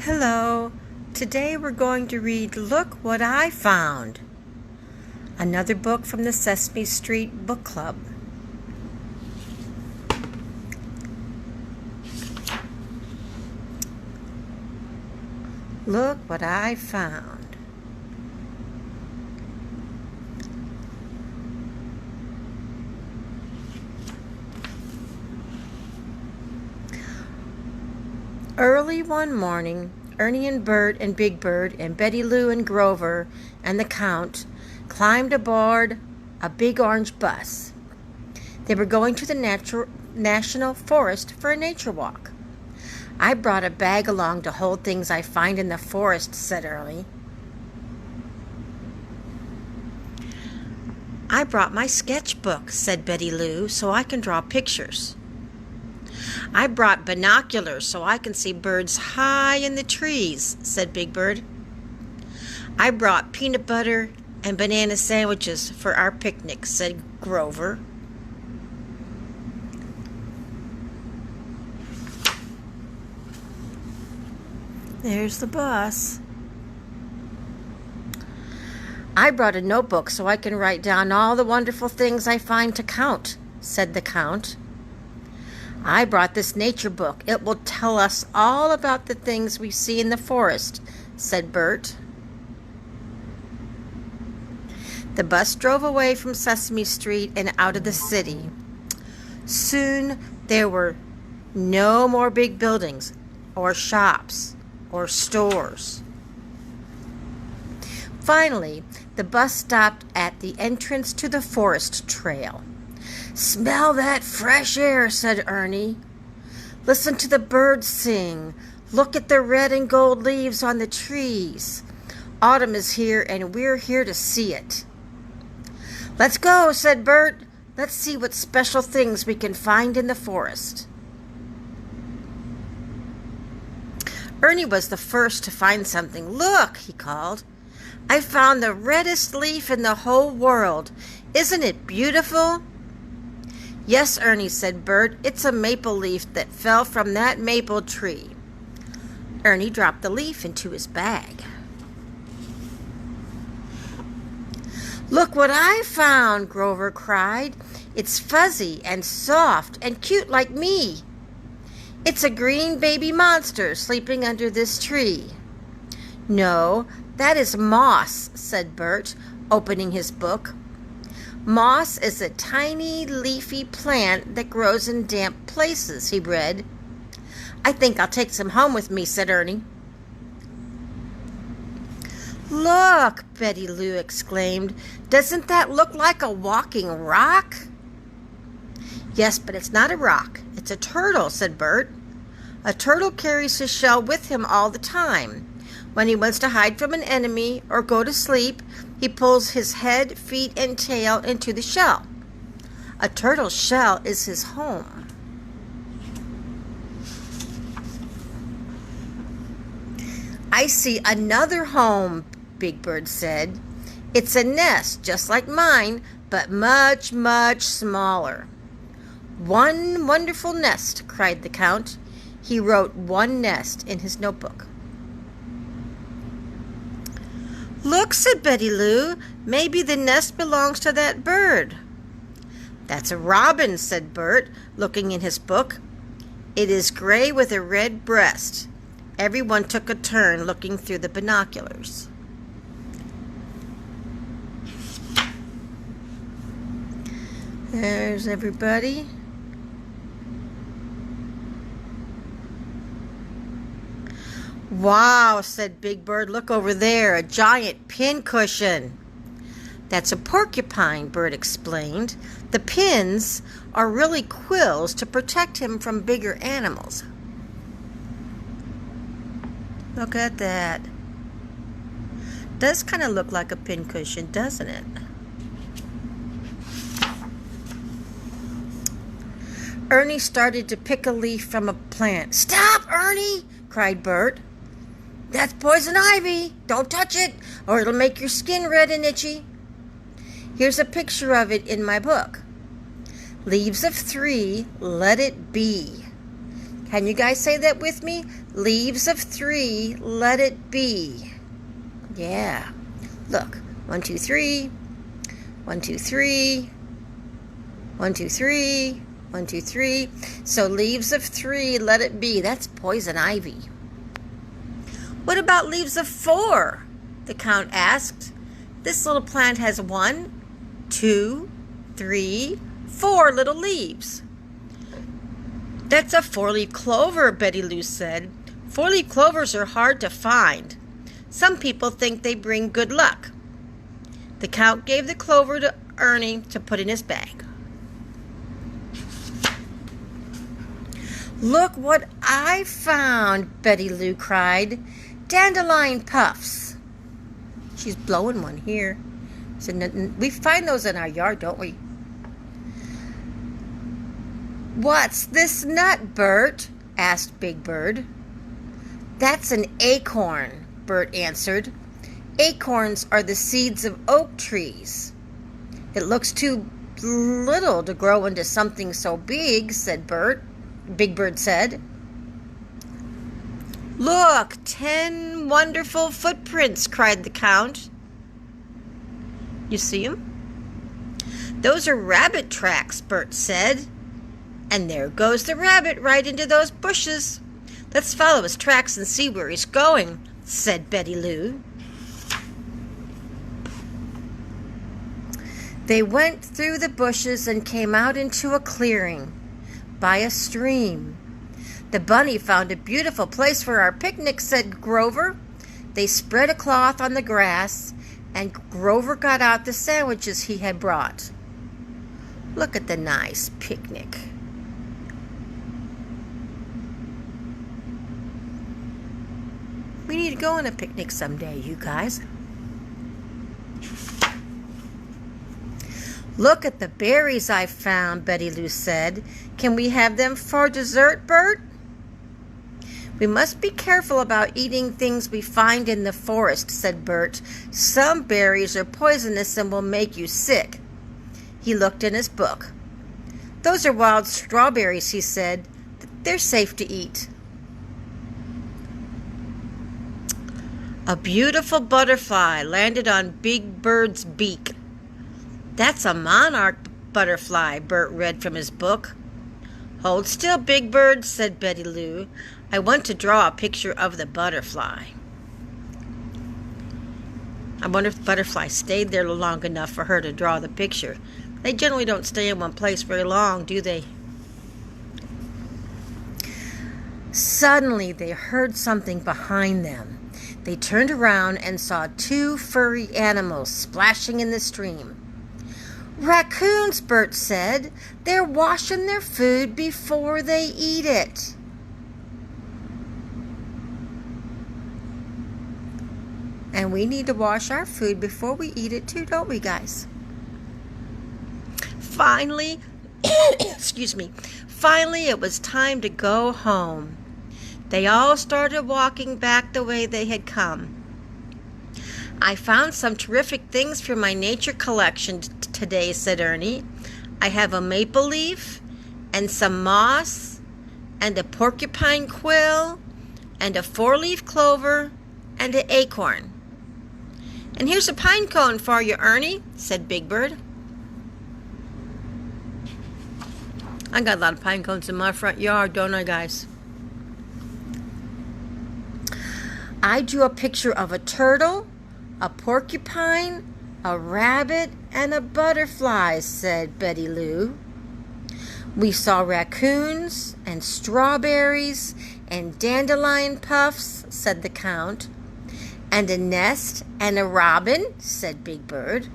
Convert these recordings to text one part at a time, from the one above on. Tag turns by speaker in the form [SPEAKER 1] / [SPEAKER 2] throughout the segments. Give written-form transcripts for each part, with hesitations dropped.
[SPEAKER 1] Hello, today we're going to read Look What I Found, another book from the Sesame Street Book Club. Look what I found. Early one morning, Ernie and Bert and Big Bird and Betty Lou and Grover and the Count climbed aboard a big orange bus. They were going to the National Forest for a nature walk. I brought a bag along to hold things I find in the forest, said Ernie. I brought my sketchbook, said Betty Lou, so I can draw pictures. I brought binoculars so I can see birds high in the trees, said Big Bird. I brought peanut butter and banana sandwiches for our picnic, said Grover. There's the bus. I brought a notebook so I can write down all the wonderful things I find to count, said the Count. I brought this nature book. It will tell us all about the things we see in the forest, said Bert. The bus drove away from Sesame Street and out of the city. Soon there were no more big buildings or shops or stores. Finally, the bus stopped at the entrance to the forest trail. Smell that fresh air, said Ernie. Listen to the birds sing. Look at the red and gold leaves on the trees. Autumn is here, and we're here to see it. Let's go, said Bert. Let's see what special things we can find in the forest. Ernie was the first to find something. Look, he called. I found the reddest leaf in the whole world. Isn't it beautiful? Yes, Ernie, said Bert. It's a maple leaf that fell from that maple tree. Ernie dropped the leaf into his bag. Look what I found, Grover cried. It's fuzzy and soft and cute like me. It's a green baby monster sleeping under this tree. No, that is moss, said Bert, opening his book. Moss is a tiny leafy plant that grows in damp places, he read. I think I'll take some home with me, said Ernie. Look, Betty Lou exclaimed. Doesn't that look like a walking rock? Yes, but it's not a rock. It's a turtle, said Bert. A turtle carries his shell with him all the time. When he wants to hide from an enemy or go to sleep, he pulls his head, feet, and tail into the shell. A turtle's shell is his home. I see another home, Big Bird said. It's a nest just like mine, but much, much smaller. One wonderful nest, cried the Count. He wrote one nest in his notebook. Look, said Betty Lou, maybe the nest belongs to that bird. That's a robin, said Bert, looking in his book. It is gray with a red breast. Everyone took a turn looking through the binoculars. There's everybody. Wow, said Big Bird, look over there, a giant pincushion. That's a porcupine, Bert explained. The pins are really quills to protect him from bigger animals. Look at that. Does kind of look like a pincushion, doesn't it? Ernie started to pick a leaf from a plant. Stop, Ernie, cried Bert. That's poison ivy. Don't touch it, or it'll make your skin red and itchy. Here's a picture of it in my book. Leaves of 3, let it be. Can you guys say that with me? Leaves of 3, let it be. Yeah. Look. 1, 2, 3. 1, 2, 3. 1, 2, 3. 1, 2, 3. So leaves of 3, let it be. That's poison ivy. What about leaves of 4? The Count asked. This little plant has 1, 2, 3, 4 little leaves. That's a 4-leaf clover, Betty Lou said. 4-leaf clovers are hard to find. Some people think they bring good luck. The Count gave the clover to Ernie to put in his bag. Look what I found, Betty Lou cried. Dandelion puffs. She's blowing one here. So we find those in our yard, don't we? What's this nut, Bert? Asked Big Bird. That's an acorn, Bert answered. Acorns are the seeds of oak trees. It looks too little to grow into something so big, said Bert. Big Bird said. Look, 10 wonderful footprints, cried the Count. You see them? Those are rabbit tracks, Bert said. And there goes the rabbit right into those bushes. Let's follow his tracks and see where he's going, said Betty Lou. They went through the bushes and came out into a clearing by a stream. The bunny found a beautiful place for our picnic, said Grover. They spread a cloth on the grass, and Grover got out the sandwiches he had brought. Look at the nice picnic. We need to go on a picnic someday, you guys. Look at the berries I found, Betty Lou said. Can we have them for dessert, Bert? We must be careful about eating things we find in the forest, said Bert. Some berries are poisonous and will make you sick. He looked in his book. Those are wild strawberries, he said. They're safe to eat. A beautiful butterfly landed on Big Bird's beak. That's a monarch butterfly, Bert read from his book. Hold still, Big Bird, said Betty Lou. I want to draw a picture of the butterfly. I wonder if the butterfly stayed there long enough for her to draw the picture. They generally don't stay in one place very long, do they? Suddenly, they heard something behind them. They turned around and saw 2 furry animals splashing in the stream. Raccoons, Bert said. They're washing their food before they eat it. And we need to wash our food before we eat it too, don't we, guys? Finally, finally it was time to go home. They all started walking back the way they had come. I found some terrific things for my nature collection today, said Ernie. I have a maple leaf and some moss and a porcupine quill and a 4-leaf clover and an acorn. And here's a pine cone for you, Ernie, said Big Bird. I got a lot of pine cones in my front yard, don't I, guys? I drew a picture of a turtle, a porcupine, a rabbit, and a butterfly, said Betty Lou. We saw raccoons and strawberries and dandelion puffs, said the Count. And a nest and a robin, said Big Bird.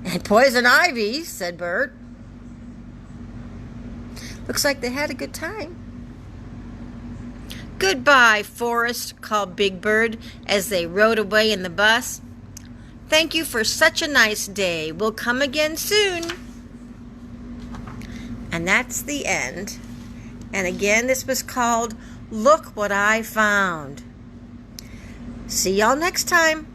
[SPEAKER 1] And poison ivy, said Bert. Looks like they had a good time. Goodbye, Forest, called Big Bird as they rode away in the bus. Thank you for such a nice day. We'll come again soon. And that's the end. And again, this was called Look What I Found. See y'all next time.